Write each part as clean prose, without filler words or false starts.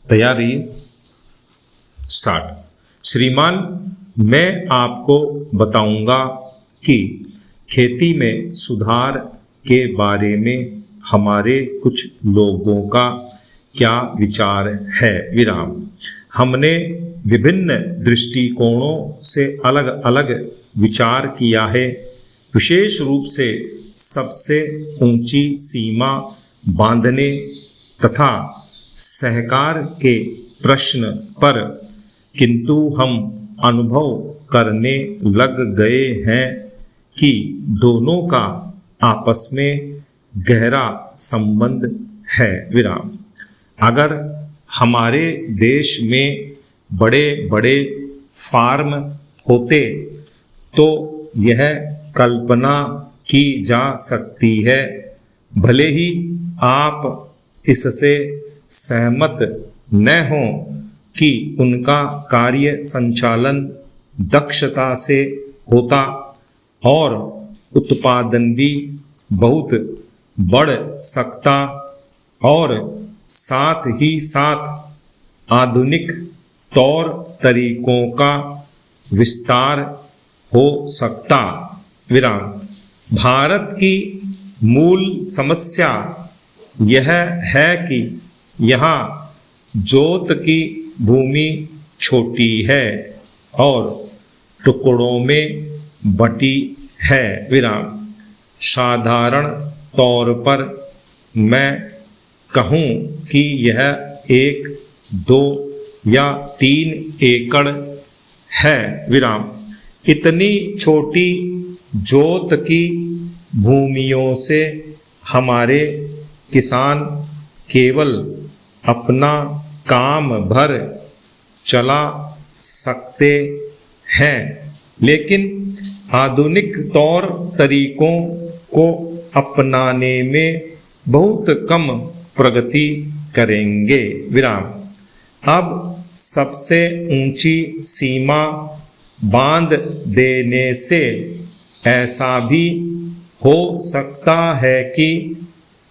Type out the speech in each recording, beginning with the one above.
तैयारी स्टार्ट। श्रीमान, मैं आपको बताऊंगा कि खेती में सुधार के बारे में हमारे कुछ लोगों का क्या विचार है। विराम। हमने विभिन्न दृष्टिकोणों से अलग अलग विचार किया है। विशेष रूप से सबसे ऊंची सीमा बांधने तथा सहकार के प्रश्न पर, किंतु हम अनुभव करने लग गए हैं कि दोनों का आपस में गहरा संबंध है। विराम। अगर हमारे देश में बड़े बड़े फार्म होते तो यह कल्पना की जा सकती है, भले ही आप इससे सहमत न हों, कि उनका कार्य संचालन दक्षता से होता और उत्पादन भी बहुत बढ़ सकता और साथ ही साथ आधुनिक तौर तरीकों का विस्तार हो सकता। विराम। भारत की मूल समस्या यह है कि यहाँ जोत की भूमि छोटी है और टुकड़ों में बटी है। विराम। साधारण तौर पर मैं कहूँ कि यह 1, 2 या 3 एकड़ है। विराम। इतनी छोटी जोत की भूमियों से हमारे किसान केवल अपना काम भर चला सकते हैं, लेकिन आधुनिक तौर तरीकों को अपनाने में बहुत कम प्रगति करेंगे। विराम। अब सबसे ऊंची सीमा बांध देने से ऐसा भी हो सकता है कि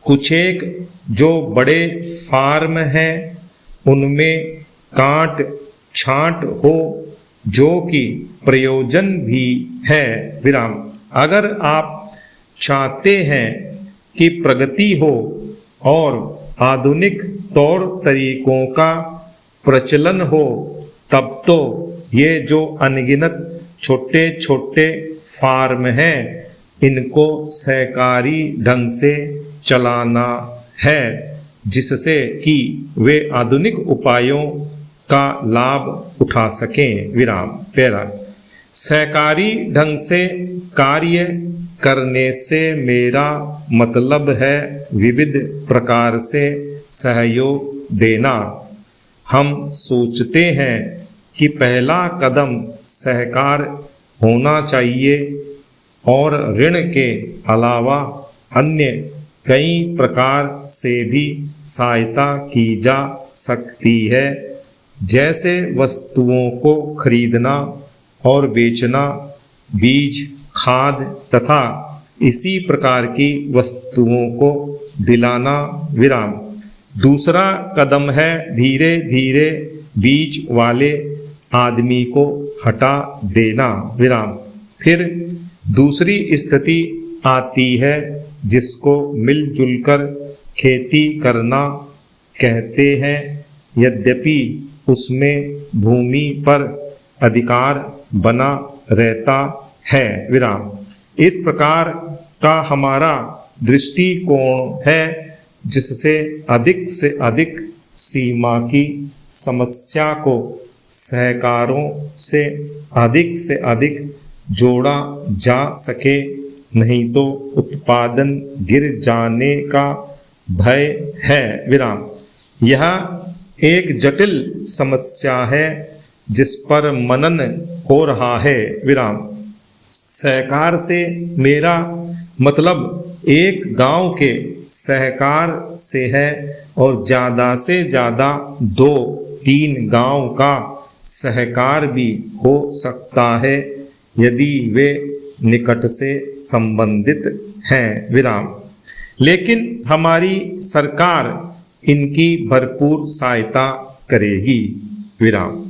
कुछ एक जो बड़े फार्म हैं उनमें काट छांट हो, जो कि प्रयोजन भी है। विराम। अगर आप चाहते हैं कि प्रगति हो और आधुनिक तौर तरीकों का प्रचलन हो, तब तो ये जो अनगिनत छोटे छोटे फार्म हैं इनको सहकारी ढंग से चलाना है, जिससे कि वे आधुनिक उपायों का लाभ उठा सकें। विराम। पैरा। सहकारी ढंग से कार्य करने से मेरा मतलब है विविध प्रकार से सहयोग देना। हम सोचते हैं कि पहला कदम सहकार होना चाहिए और ऋण के अलावा अन्य कई प्रकार से भी सहायता की जा सकती है, जैसे वस्तुओं को खरीदना और बेचना, बीज, खाद तथा इसी प्रकार की वस्तुओं को दिलाना। विराम। दूसरा कदम है धीरे धीरे बीज वाले आदमी को हटा देना। विराम। फिर दूसरी स्थिति आती है जिसको मिलजुल कर खेती करना कहते हैं, यद्यपि उसमें भूमि पर अधिकार बना रहता है। विराम। इस प्रकार का हमारा दृष्टिकोण है, जिससे अधिक से अधिक सीमा की समस्या को सहकारों से अधिक जोड़ा जा सके, नहीं तो उत्पादन गिर जाने का भय है। विराम। यह एक जटिल समस्या है जिस पर मनन हो रहा है। विराम। सहकार से मेरा मतलब एक गांव के सहकार से है और ज़्यादा से ज़्यादा 2-3 गांव का सहकार भी हो सकता है, यदि वे निकट से संबंधित हैं। विराम। लेकिन हमारी सरकार इनकी भरपूर सहायता करेगी। विराम।